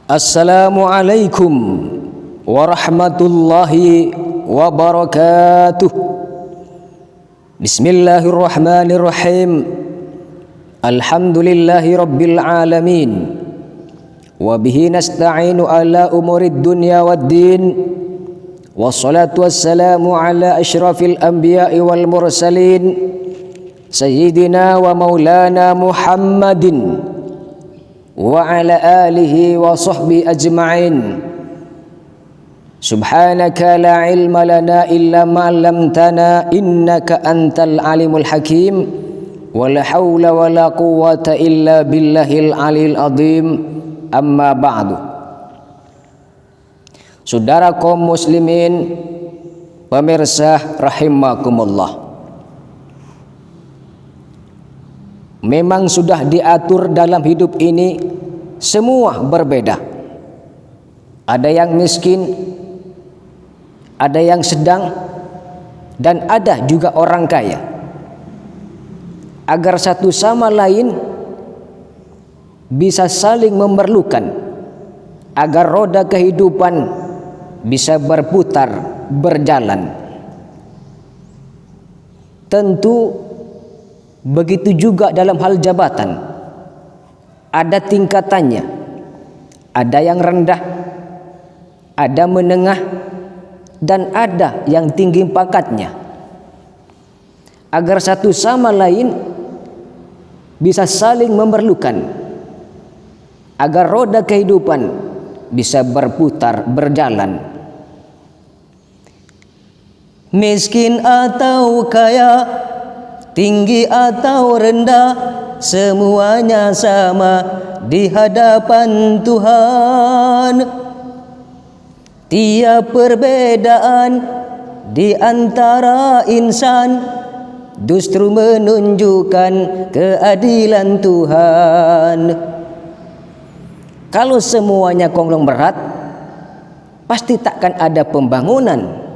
Assalamualaikum warahmatullahi wabarakatuh. Bismillahirrahmanirrahim. Alhamdulillahi rabbil alamin. Wabihi nasta'inu ala umurid dunya waddin. Wassalatu wassalamu ala ashrafil anbiya'i wal mursalin, Sayyidina wa maulana Muhammadin wa ala alihi wa sahbihi ajma'in. Subhanaka la ilma lana illa ma 'allamtana innaka antal alimul hakim. Wa la haula wa la quwwata illa billahil aliyil azim. Amma ba'du. Saudara kaum muslimin, pemirsa rahimakumullah, memang sudah diatur dalam hidup ini semua berbeda. Ada yang miskin, ada yang sedang, dan ada juga orang kaya. Agar satu sama lain bisa saling memerlukan, agar roda kehidupan bisa berputar, berjalan. Tentu begitu juga dalam hal jabatan. Ada tingkatannya. Ada yang rendah, ada menengah, dan ada yang tinggi pangkatnya. Agar satu sama lain bisa saling memerlukan, agar roda kehidupan bisa berputar, berjalan. Miskin atau kaya, tinggi atau rendah, semuanya sama di hadapan Tuhan. Tiap perbedaan di antara insan justru menunjukkan keadilan Tuhan. Kalau semuanya konglomerat, pasti takkan ada pembangunan.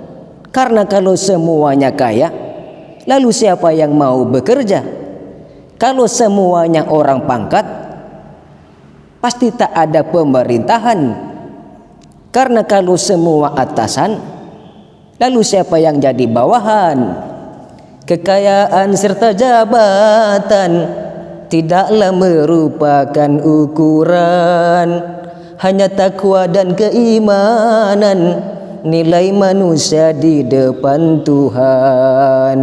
Karena kalau semuanya kaya, lalu siapa yang mau bekerja? Kalau semuanya orang pangkat, pasti tak ada pemerintahan. Karena kalau semua atasan, lalu siapa yang jadi bawahan? Kekayaan serta jabatan tidaklah merupakan ukuran, hanya takwa dan keimanan, nilai manusia di depan Tuhan.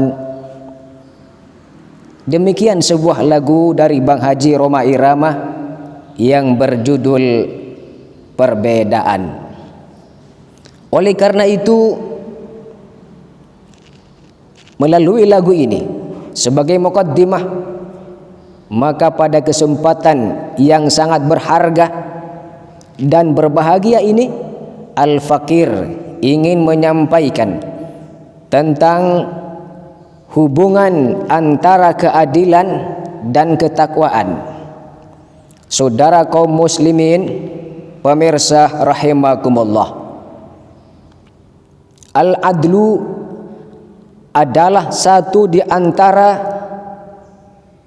Demikian sebuah lagu dari Bang Haji Rhoma Irama yang berjudul Perbedaan. Oleh karena itu, melalui lagu ini sebagai muqaddimah, maka pada kesempatan yang sangat berharga dan berbahagia ini, Al-Fakir ingin menyampaikan tentang hubungan antara keadilan dan ketakwaan. Saudara kaum muslimin, pemirsa rahimakumullah, al-adlu adalah satu di antara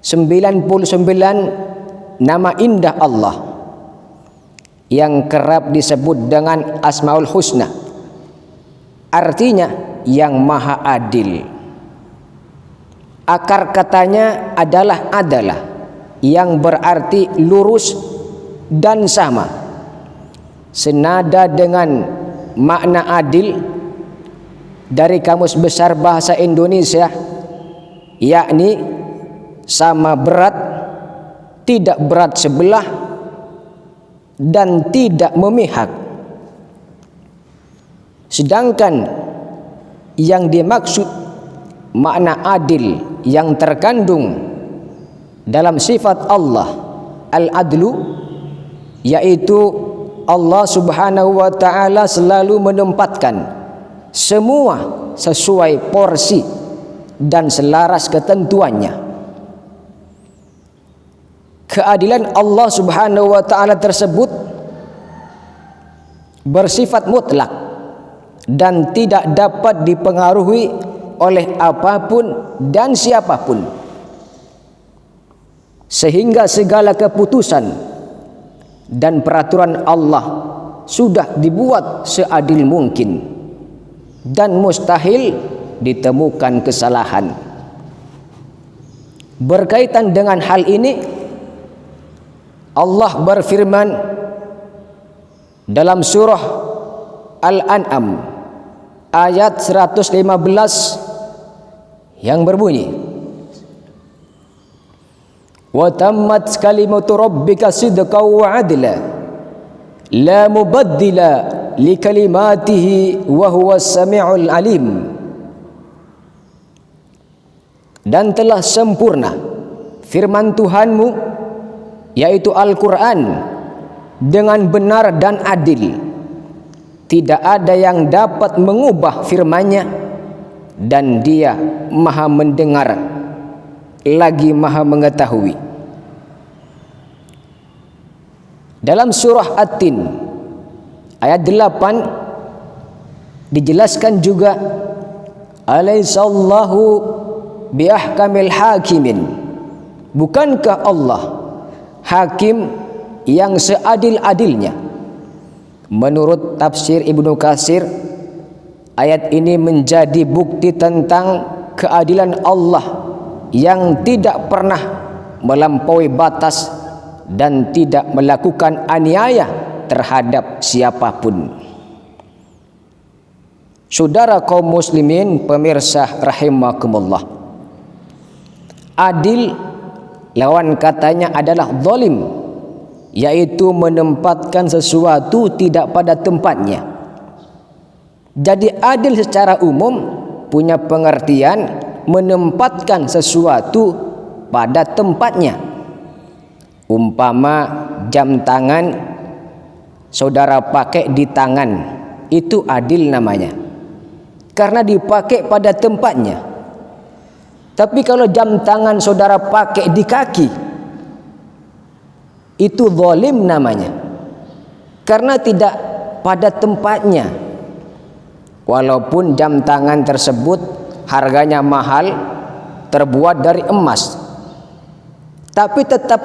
99 nama indah Allah yang kerap disebut dengan Asmaul Husna. Artinya yang maha adil. Akar katanya adalah yang berarti lurus dan sama. Senada dengan makna adil dari Kamus Besar Bahasa Indonesia, yakni sama berat, tidak berat sebelah, dan tidak memihak. Sedangkan yang dimaksud makna adil yang terkandung dalam sifat Allah al-adlu, yaitu Allah subhanahu wa ta'ala selalu menempatkan semua sesuai porsi dan selaras ketentuannya. Keadilan Allah subhanahu wa ta'ala tersebut bersifat mutlak dan tidak dapat dipengaruhi oleh apapun dan siapapun, sehingga segala keputusan dan peraturan Allah sudah dibuat seadil mungkin dan mustahil ditemukan kesalahan. Berkaitan dengan hal ini, Allah berfirman dalam surah Al-An'am ayat 115 yang berbunyi, wa tammat kalimatu rabbika sidqan wa adla la mubaddila li kalimatihi wa huwas sami'ul alim. Dan telah sempurna firman Tuhanmu, yaitu Al-Quran, dengan benar dan adil. Tidak ada yang dapat mengubah firman-Nya, dan Dia Maha mendengar lagi Maha mengetahui. Dalam surah At-Tin ayat 8 dijelaskan juga, alaihissallahu biahkamil hakimin, bukankah Allah hakim yang seadil-adilnya? Menurut tafsir Ibnu Katsir, ayat ini menjadi bukti tentang keadilan Allah yang tidak pernah melampaui batas dan tidak melakukan aniaya terhadap siapapun. Saudara kaum muslimin, pemirsa rahimakumullah, adil lawan katanya adalah zalim, yaitu menempatkan sesuatu tidak pada tempatnya. Jadi adil secara umum punya pengertian menempatkan sesuatu pada tempatnya. Umpama jam tangan saudara pakai di tangan, itu adil namanya, karena dipakai pada tempatnya. Tapi kalau jam tangan saudara pakai di kaki, itu zalim namanya, karena tidak pada tempatnya. Walaupun jam tangan tersebut harganya mahal, terbuat dari emas, tapi tetap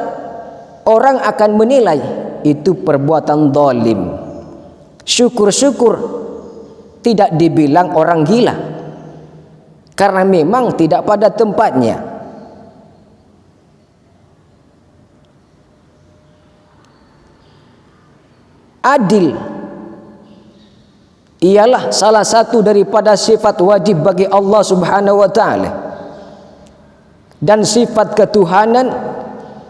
orang akan menilai itu perbuatan zalim. Syukur-syukur tidak dibilang orang gila, karena memang tidak pada tempatnya. Adil ialah salah satu daripada sifat wajib bagi Allah Subhanahu wa ta'ala, dan sifat ketuhanan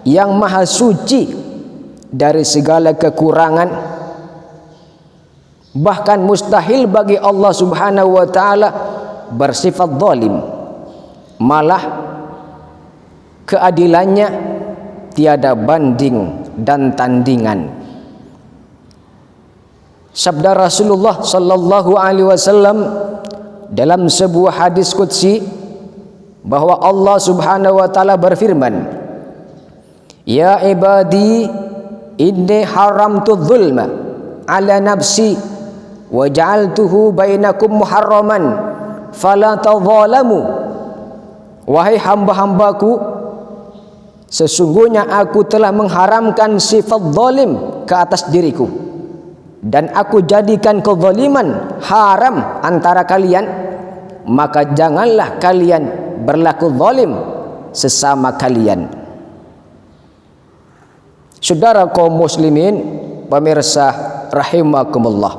yang maha suci dari segala kekurangan. Bahkan mustahil bagi Allah Subhanahu wa ta'ala bersifat zalim. Malah keadilannya tiada banding dan tandingan. Sabda Rasulullah sallallahu alaihi wasallam dalam sebuah hadis qudsi, bahwa Allah Subhanahu wa taala berfirman, ya ibadi inni haramtu dzulma ala nafsi wa ja'altuhu bainakum muharraman fala tadzalamu. Wahai hamba-hambaku, sesungguhnya aku telah mengharamkan sifat zalim ke atas diriku, dan aku jadikan kezaliman haram antara kalian, maka janganlah kalian berlaku zalim sesama kalian. Saudara kaum muslimin, pemirsa rahimakumullah,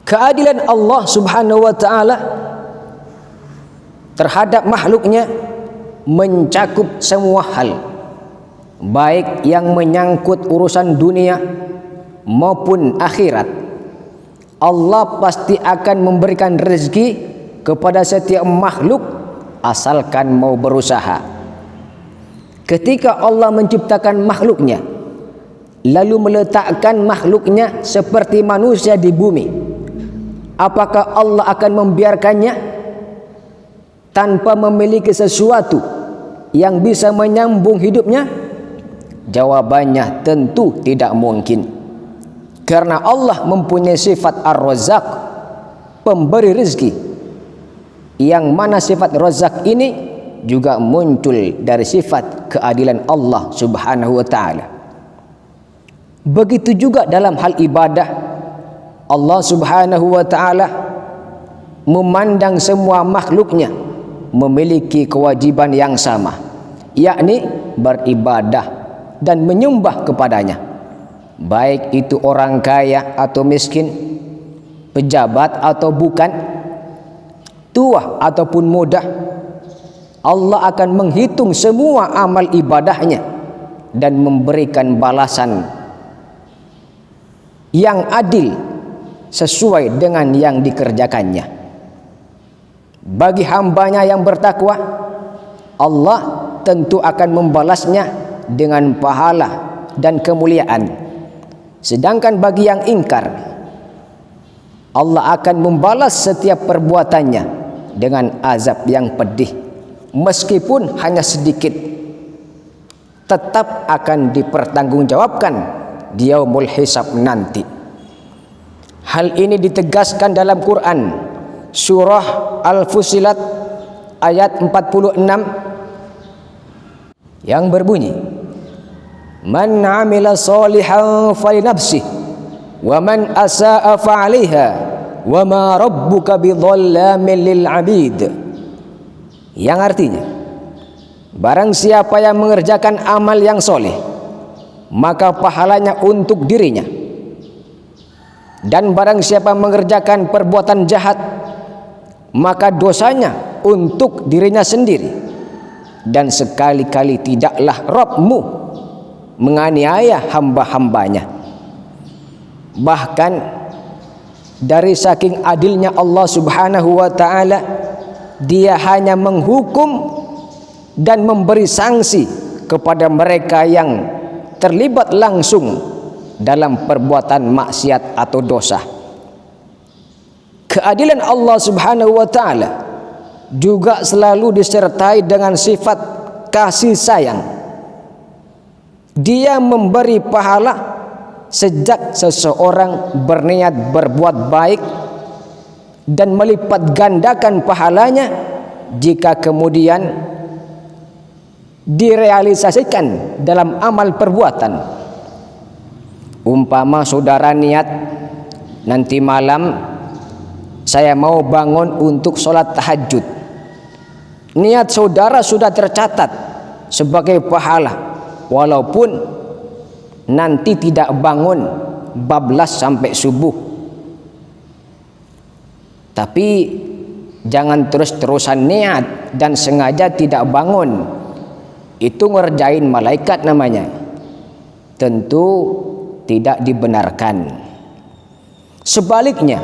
keadilan Allah Subhanahu wa ta'ala terhadap makhluknya mencakup semua hal, baik yang menyangkut urusan dunia maupun akhirat. Allah pasti akan memberikan rezeki kepada setiap makhluk asalkan mau berusaha. Ketika Allah menciptakan makhluknya, lalu meletakkan makhluknya seperti manusia di bumi, apakah Allah akan membiarkannya tanpa memiliki sesuatu yang bisa menyambung hidupnya? Jawabannya tentu tidak mungkin, karena Allah mempunyai sifat Ar-Razzaq, pemberi rezeki, yang mana sifat Razzaq ini juga muncul dari sifat keadilan Allah Subhanahu wa taala. Begitu juga dalam hal ibadah, Allah Subhanahu wa taala memandang semua makhluknya memiliki kewajiban yang sama, yakni beribadah dan menyembah kepadanya, baik itu orang kaya atau miskin, pejabat atau bukan, tua ataupun muda. Allah akan menghitung semua amal ibadahnya dan memberikan balasan yang adil sesuai dengan yang dikerjakannya. Bagi hambanya yang bertakwa, Allah tentu akan membalasnya dengan pahala dan kemuliaan. Sedangkan bagi yang ingkar, Allah akan membalas setiap perbuatannya dengan azab yang pedih. Meskipun hanya sedikit, tetap akan dipertanggungjawabkan di yaumul hisab nanti. Hal ini ditegaskan dalam Quran surah Al-Fussilat ayat 46 yang berbunyi, "Man 'amila shalihan falinafsih wa man asaa fa'alaiha wa ma rabbuka bidhallamin lil 'abid." Yang artinya, barang siapa yang mengerjakan amal yang soleh, maka pahalanya untuk dirinya, dan barang siapa mengerjakan perbuatan jahat, maka dosanya untuk dirinya sendiri. Dan sekali-kali tidaklah Rabb-Mu menganiaya hamba-hambanya. Bahkan dari saking adilnya Allah Subhanahu wa taala, Dia hanya menghukum dan memberi sanksi kepada mereka yang terlibat langsung dalam perbuatan maksiat atau dosa. Keadilan Allah Subhanahu wa taala juga selalu disertai dengan sifat kasih sayang. Dia memberi pahala sejak seseorang berniat berbuat baik dan melipat gandakan pahalanya jika kemudian direalisasikan dalam amal perbuatan. Umpama saudara niat, nanti malam saya mau bangun untuk sholat tahajud. Niat saudara sudah tercatat sebagai pahala, walaupun nanti tidak bangun bablas sampai subuh. Tapi jangan terus-terusan niat dan sengaja tidak bangun. Itu ngerjain malaikat namanya. Tentu tidak dibenarkan. Sebaliknya,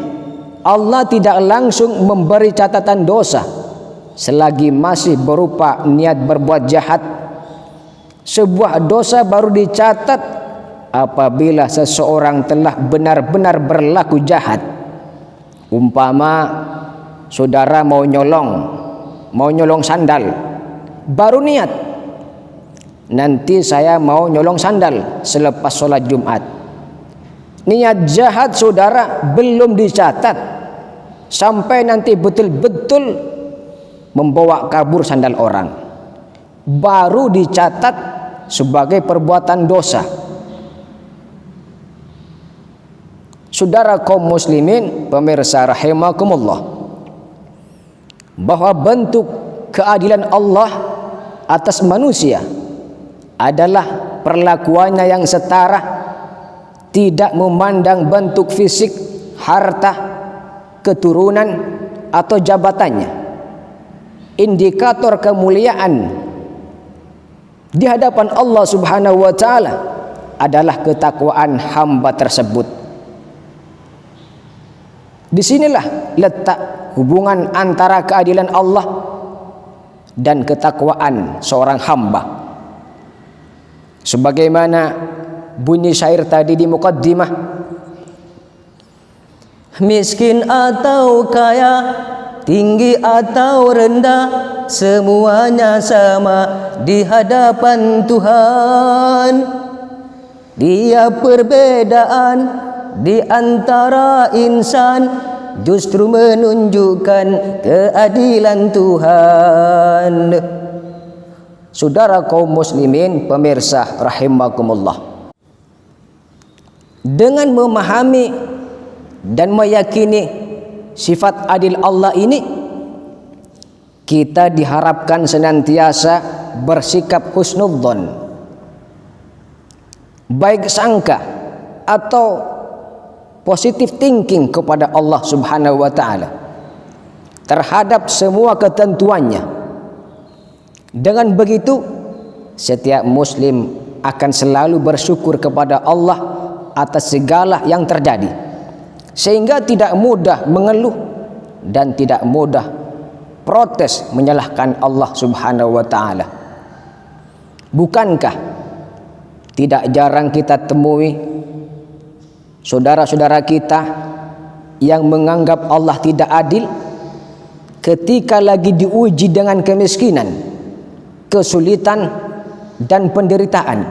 Allah tidak langsung memberi catatan dosa selagi masih berupa niat berbuat jahat. Sebuah dosa baru dicatat apabila seseorang telah benar-benar berlaku jahat. Umpama saudara mau nyolong sandal, baru niat, nanti saya mau nyolong sandal selepas sholat Jumat. Niat jahat saudara belum dicatat sampai nanti betul-betul membawa kabur sandal orang, baru dicatat sebagai perbuatan dosa. Saudara kaum muslimin, pemirsa rahimakumullah, bahwa bentuk keadilan Allah atas manusia adalah perlakuannya yang setara, tidak memandang bentuk fisik, harta, keturunan atau jabatannya. Indikator kemuliaan di hadapan Allah Subhanahu wa taala adalah ketakwaan hamba tersebut. Disinilah letak hubungan antara keadilan Allah dan ketakwaan seorang hamba. Sebagaimana bunyi syair tadi di muqaddimah, miskin atau kaya, tinggi atau rendah, semuanya sama di hadapan Tuhan. Dia perbedaan di antara insan justru menunjukkan keadilan Tuhan. Saudara kaum muslimin pemirsa rahimakumullah, dengan memahami dan meyakini sifat adil Allah ini, kita diharapkan senantiasa bersikap husnudzon, baik sangka atau positive thinking kepada Allah Subhanahu wa taala terhadap semua ketentuannya. Dengan begitu, setiap muslim akan selalu bersyukur kepada Allah atas segala yang terjadi, sehingga tidak mudah mengeluh dan tidak mudah protes menyalahkan Allah Subhanahu wa taala. Bukankah tidak jarang kita temui saudara-saudara kita yang menganggap Allah tidak adil ketika lagi diuji dengan kemiskinan, kesulitan, dan penderitaan,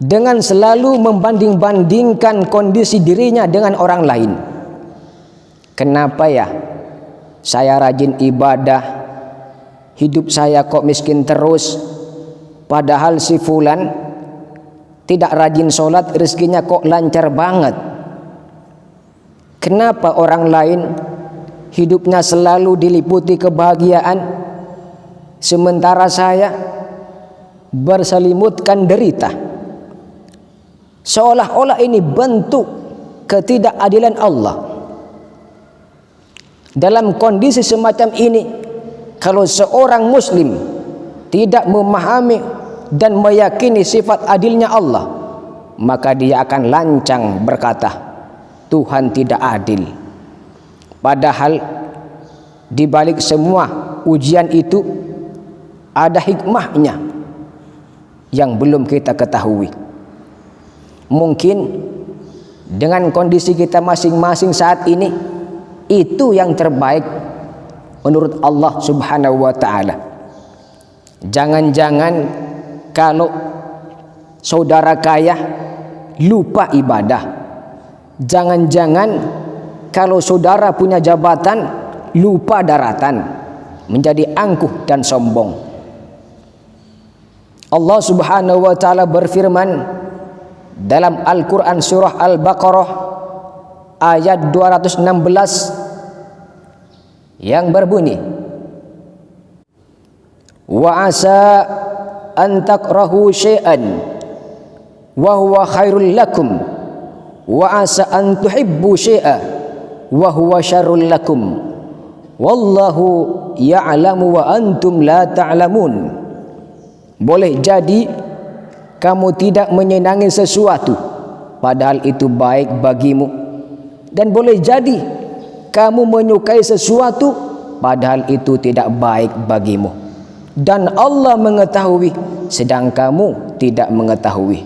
dengan selalu membanding-bandingkan kondisi dirinya dengan orang lain. Kenapa ya saya rajin ibadah, hidup saya kok miskin terus, padahal si fulan tidak rajin sholat, rezekinya kok lancar banget. Kenapa orang lain hidupnya selalu diliputi kebahagiaan, sementara saya berselimutkan derita? Seolah-olah ini bentuk ketidakadilan Allah. Dalam kondisi semacam ini, kalau seorang muslim tidak memahami dan meyakini sifat adilnya Allah, maka dia akan lancang berkata, Tuhan tidak adil. Padahal di balik semua ujian itu ada hikmahnya yang belum kita ketahui. Mungkin dengan kondisi kita masing-masing saat ini, itu yang terbaik menurut Allah Subhanahu wa taala. Jangan-jangan kalau saudara kaya lupa ibadah, jangan-jangan kalau saudara punya jabatan lupa daratan, menjadi angkuh dan sombong. Allah Subhanahu wa taala berfirman dalam Al-Quran surah Al-Baqarah ayat 216 yang berbunyi, wa asa an takrahu syai'an wa huwa khairul lakum wa asa an tuhibbu syai'a wa huwa syarrul lakum wallahu ya'lamu wa antum la ta'lamun. Boleh jadi kamu tidak menyenangi sesuatu padahal itu baik bagimu, dan boleh jadi kamu menyukai sesuatu padahal itu tidak baik bagimu, dan Allah mengetahui sedang kamu tidak mengetahui.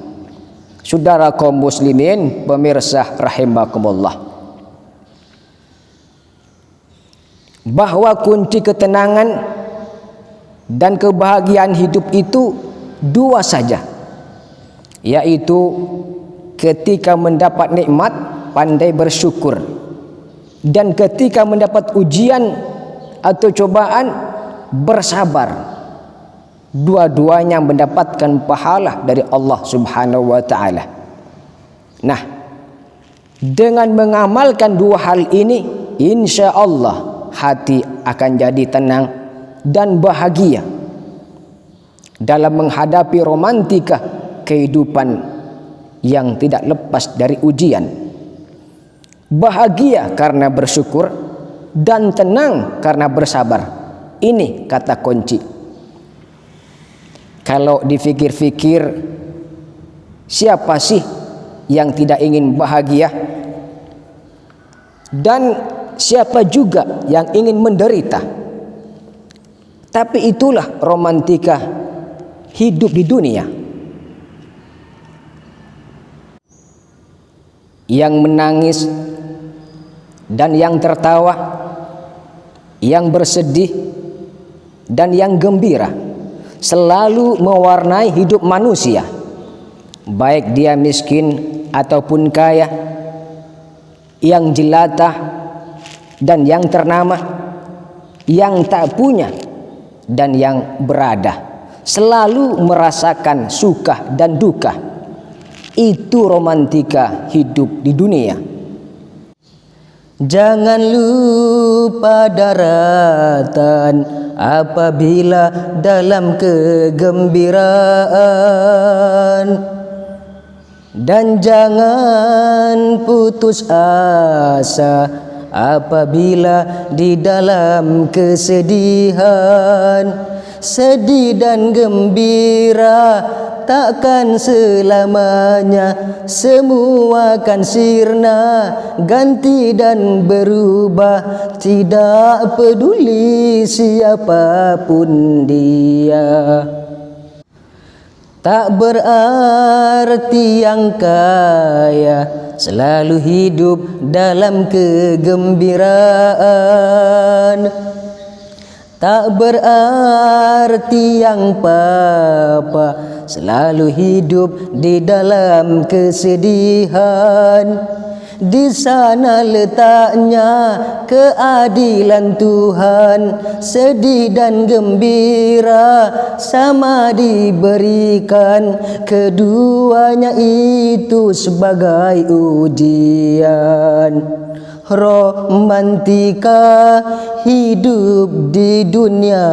Saudara kaum muslimin pemirsa rahimakumullah, bahwa kunci ketenangan dan kebahagiaan hidup itu dua saja, yaitu ketika mendapat nikmat pandai bersyukur, dan ketika mendapat ujian atau cobaan bersabar. Dua-duanya mendapatkan pahala dari Allah Subhanahu wa taala. Nah, dengan mengamalkan dua hal ini, insya Allah hati akan jadi tenang dan bahagia dalam menghadapi romantika kehidupan yang tidak lepas dari ujian. Bahagia karena bersyukur dan tenang karena bersabar. Ini kata kunci. Kalau dipikir-pikir, siapa sih yang tidak ingin bahagia? Dan siapa juga yang ingin menderita? Tapi itulah romantika hidup di dunia. Yang menangis dan yang tertawa, yang bersedih dan yang gembira selalu mewarnai hidup manusia, baik dia miskin ataupun kaya, yang jelata dan yang ternama, yang tak punya dan yang berada, selalu merasakan suka dan duka. Itu romantika hidup di dunia. Jangan lupa daratan apabila dalam kegembiraan, dan jangan putus asa apabila di dalam kesedihan. Sedih dan gembira takkan selamanya, semua kan sirna, ganti dan berubah, tidak peduli siapapun dia. Tak berarti yang kaya selalu hidup dalam kegembiraan. Tak berarti yang papa selalu hidup di dalam kesedihan. Di sana letaknya keadilan Tuhan, sedih dan gembira sama diberikan, keduanya itu sebagai ujian. Romantika hidup di dunia.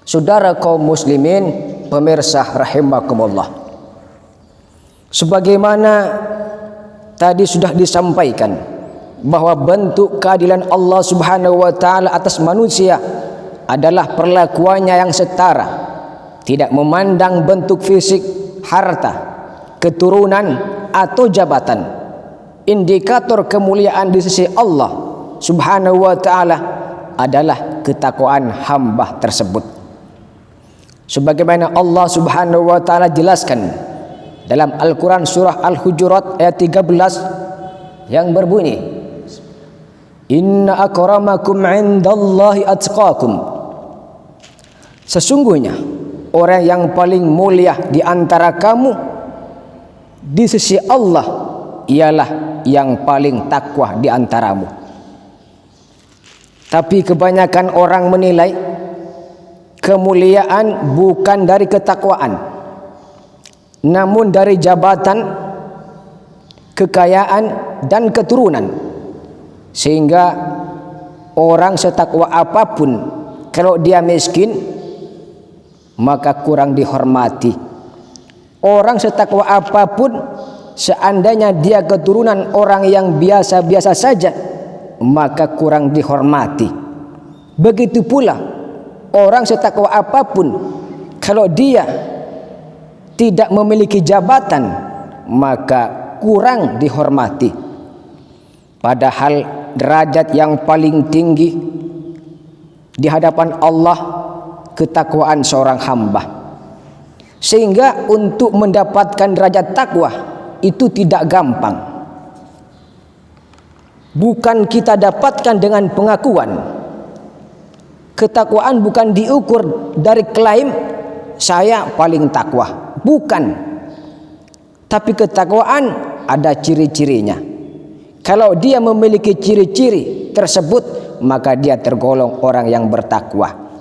Saudara kaum muslimin, pemirsa rahimakumullah, sebagaimana tadi sudah disampaikan bahwa bentuk keadilan Allah Subhanahu wa taala atas manusia adalah perlakuannya yang setara, tidak memandang bentuk fisik, harta, keturunan atau jabatan. Indikator kemuliaan di sisi Allah Subhanahu wa taala adalah ketakwaan hamba tersebut. Sebagaimana Allah Subhanahu wa taala jelaskan dalam Al-Quran surah Al-Hujurat ayat 13 yang berbunyi, Inna akramakum indallahi atqakum. Sesungguhnya orang yang paling mulia di antara kamu di sisi Allah ialah yang paling takwa di antaramu. Tapi kebanyakan orang menilai kemuliaan bukan dari ketakwaan, namun dari jabatan, kekayaan, dan keturunan. Sehingga orang setakwa apapun, kalau dia miskin, maka kurang dihormati. Orang setakwa apapun, seandainya dia keturunan orang yang biasa-biasa saja, maka kurang dihormati. Begitu pula orang setakwa apapun, kalau dia tidak memiliki jabatan, maka kurang dihormati. Padahal derajat yang paling tinggi di hadapan Allah ketakwaan seorang hamba. Sehingga untuk mendapatkan derajat takwa itu tidak gampang. Bukan kita dapatkan dengan pengakuan. Ketakwaan bukan diukur dari klaim saya paling takwa, bukan. Tapi ketakwaan ada ciri-cirinya. Kalau dia memiliki ciri-ciri tersebut, maka dia tergolong orang yang bertakwa.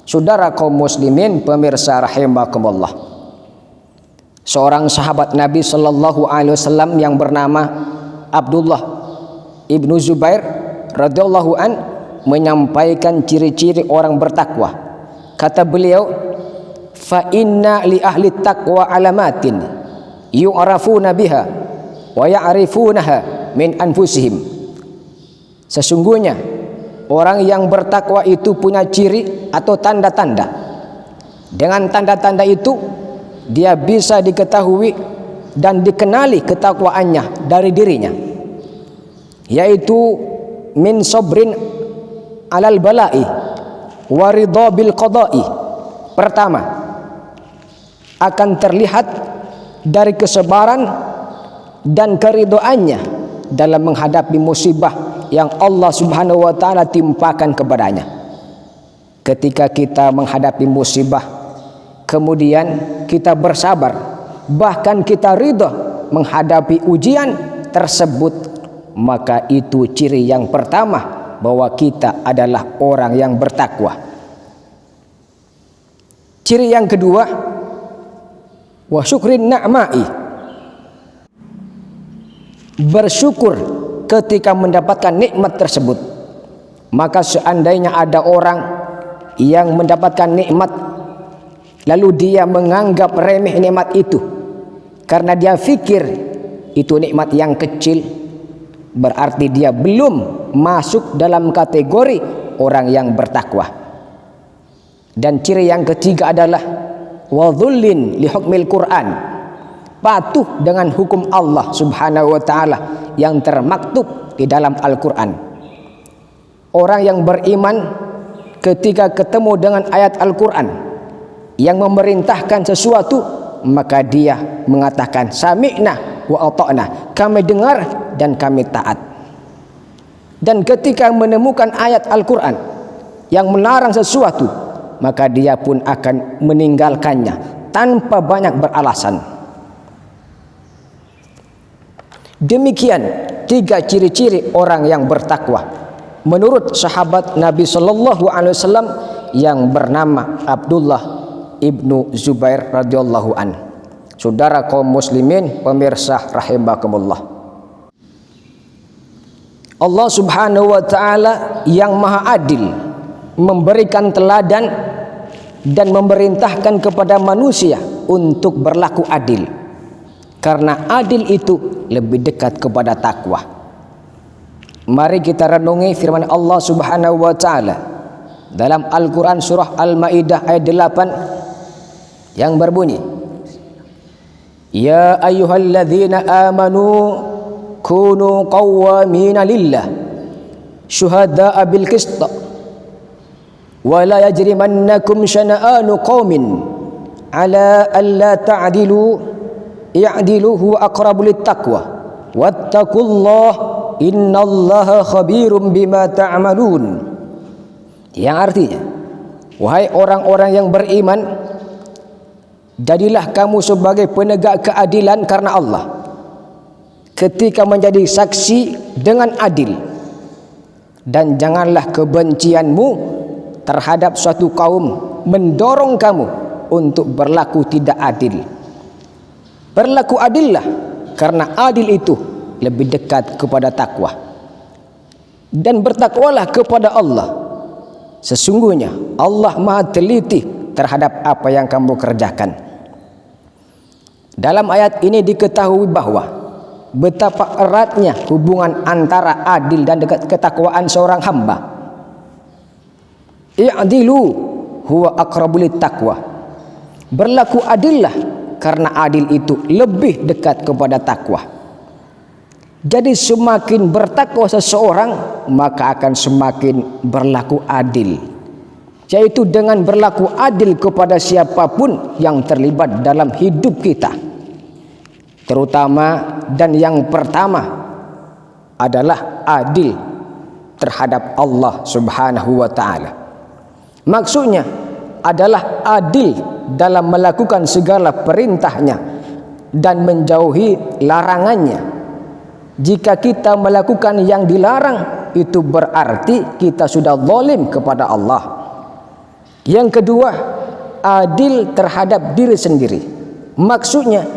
Saudara kaum muslimin, pemirsa rahimakumullah, seorang sahabat Nabi sallallahu alaihi wasallam yang bernama Abdullah ibnu Zubair radhiyallahu an menyampaikan ciri-ciri orang bertakwa. Kata beliau, fa inna li ahli taqwa alamatin yu'rafuna biha wa ya'rifunaha min anfusihim. Sesungguhnya orang yang bertakwa itu punya ciri atau tanda-tanda. Dengan tanda-tanda itu dia bisa diketahui dan dikenali ketakwaannya dari dirinya, yaitu min sabrin alal bala'i wa ridha bil qada'i. Pertama, akan terlihat dari kesabaran dan keridhoannya dalam menghadapi musibah yang Allah Subhanahu wa taala timpakan kepadanya. Ketika kita menghadapi musibah, kemudian kita bersabar, bahkan kita ridha menghadapi ujian tersebut, maka itu ciri yang pertama bahwa kita adalah orang yang bertakwa. Ciri yang kedua, wa syukrin na'ma'i, bersyukur ketika mendapatkan nikmat tersebut. Maka seandainya ada orang yang mendapatkan nikmat lalu dia menganggap remeh nikmat itu karena dia fikir itu nikmat yang kecil, berarti dia belum masuk dalam kategori orang yang bertakwa. Dan ciri yang ketiga adalah wadhullin li hukmil Quran, patuh dengan hukum Allah Subhanahu wa taala yang termaktub di dalam Al-Qur'an. Orang yang beriman ketika ketemu dengan ayat Al-Qur'an yang memerintahkan sesuatu, maka dia mengatakan sami'na wa ata'na, kami dengar dan kami taat. Dan ketika menemukan ayat Al-Qur'an yang melarang sesuatu, maka dia pun akan meninggalkannya tanpa banyak beralasan. Demikian 3 ciri-ciri orang yang bertakwa menurut sahabat Nabi Shallallahu Alaihi Wasallam yang bernama Abdullah ibnu Zubair radhiyallahu an. Saudara kaum muslimin, pemirsa rahimakumullah, Allah Subhanahu wa taala yang maha adil memberikan teladan dan memerintahkan kepada manusia untuk berlaku adil, karena adil itu lebih dekat kepada takwa. Mari kita renungi firman Allah Subhanahu wa taala dalam Al-Qur'an surah Al-Maidah ayat 8 yang berbunyi, Ya ayyuhalladzina amanu kunu qawwamina lillah syuhada'a bil qist wa la yajrimannakum syana'anu qaumin ala alla ta'dilu i'dilu huwa aqrabu littaqwa wattaqullaha innallaha khabirum bima ta'malun. Yang artinya, wahai orang-orang yang beriman, jadilah kamu sebagai penegak keadilan karena Allah ketika menjadi saksi dengan adil, dan janganlah kebencianmu terhadap suatu kaum mendorong kamu untuk berlaku tidak adil. Berlaku adillah, karena adil itu lebih dekat kepada takwa. Dan bertakwalah kepada Allah, sesungguhnya Allah maha teliti terhadap apa yang kamu kerjakan. Dalam ayat ini diketahui bahwa betapa eratnya hubungan antara adil dan ketakwaan seorang hamba. I'dilu huwa aqrabu littaqwa, berlaku adillah, karena adil itu lebih dekat kepada takwa. Jadi semakin bertakwa seseorang, maka akan semakin berlaku adil, yaitu dengan berlaku adil kepada siapapun yang terlibat dalam hidup kita. Terutama dan yang pertama adalah adil terhadap Allah Subhanahu wa taala. Maksudnya adalah adil dalam melakukan segala perintahnya dan menjauhi larangannya. Jika kita melakukan yang dilarang, itu berarti kita sudah zalim kepada Allah. Yang kedua, adil terhadap diri sendiri. Maksudnya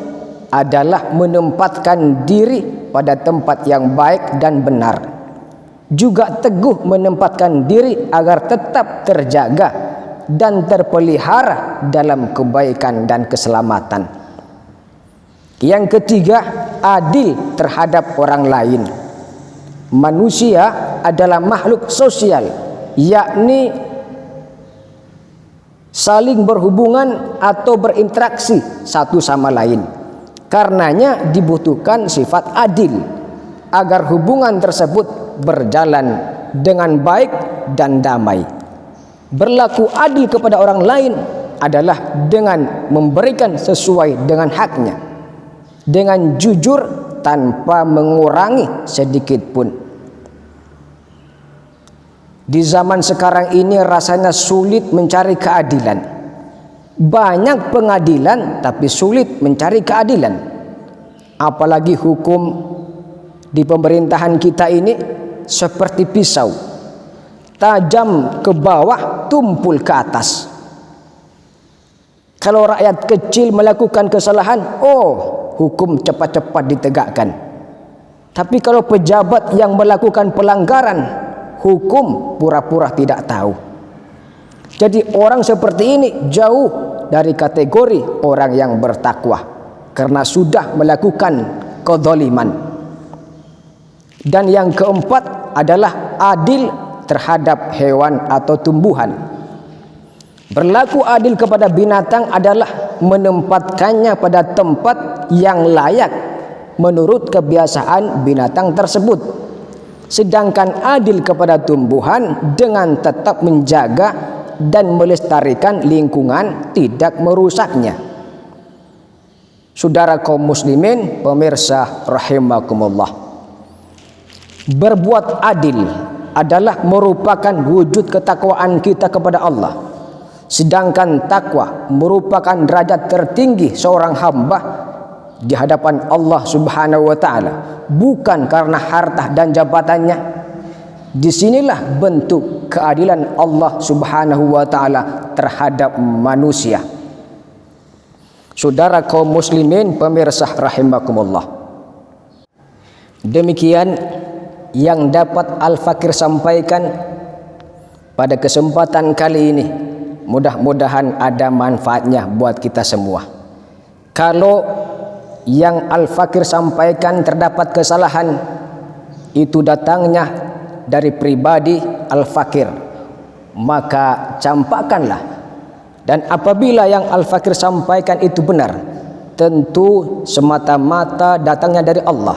adalah menempatkan diri pada tempat yang baik dan benar. Juga teguh menempatkan diri agar tetap terjaga dan terpelihara dalam kebaikan dan keselamatan. Yang ketiga, adil terhadap orang lain. Manusia adalah makhluk sosial, yakni saling berhubungan atau berinteraksi satu sama lain. Karenanya dibutuhkan sifat adil agar hubungan tersebut berjalan dengan baik dan damai. Berlaku adil kepada orang lain adalah dengan memberikan sesuai dengan haknya, dengan jujur tanpa mengurangi sedikit pun. Di zaman sekarang ini rasanya sulit mencari keadilan. Banyak pengadilan tapi sulit mencari keadilan. Apalagi hukum di pemerintahan kita ini seperti pisau, tajam ke bawah, tumpul ke atas. Kalau rakyat kecil melakukan kesalahan, hukum cepat-cepat ditegakkan. Tapi kalau pejabat yang melakukan pelanggaran, hukum pura-pura tidak tahu. Jadi orang seperti ini jauh dari kategori orang yang bertakwa, karena sudah melakukan kezaliman. Dan yang keempat adalah adil terhadap hewan atau tumbuhan. Berlaku adil kepada binatang adalah menempatkannya pada tempat yang layak menurut kebiasaan binatang tersebut. Sedangkan adil kepada tumbuhan dengan tetap menjaga dan melestarikan lingkungan, tidak merusaknya. Saudara kaum muslimin, pemirsa rahimakumullah, berbuat adil adalah merupakan wujud ketakwaan kita kepada Allah. Sedangkan takwa merupakan derajat tertinggi seorang hamba di hadapan Allah Subhanahu wa taala, bukan karena harta dan jabatannya. Disinilah bentuk keadilan Allah Subhanahu wa taala terhadap manusia. Saudara kaum muslimin, pemirsa rahimakumullah, demikian yang dapat Al-Fakir sampaikan pada kesempatan kali ini. Mudah-mudahan ada manfaatnya buat kita semua. Kalau yang Al-Fakir sampaikan terdapat kesalahan, itu datangnya dari pribadi Al-Fakir, maka campakkanlah. Dan apabila yang Al-Fakir sampaikan itu benar, tentu semata-mata datangnya dari Allah.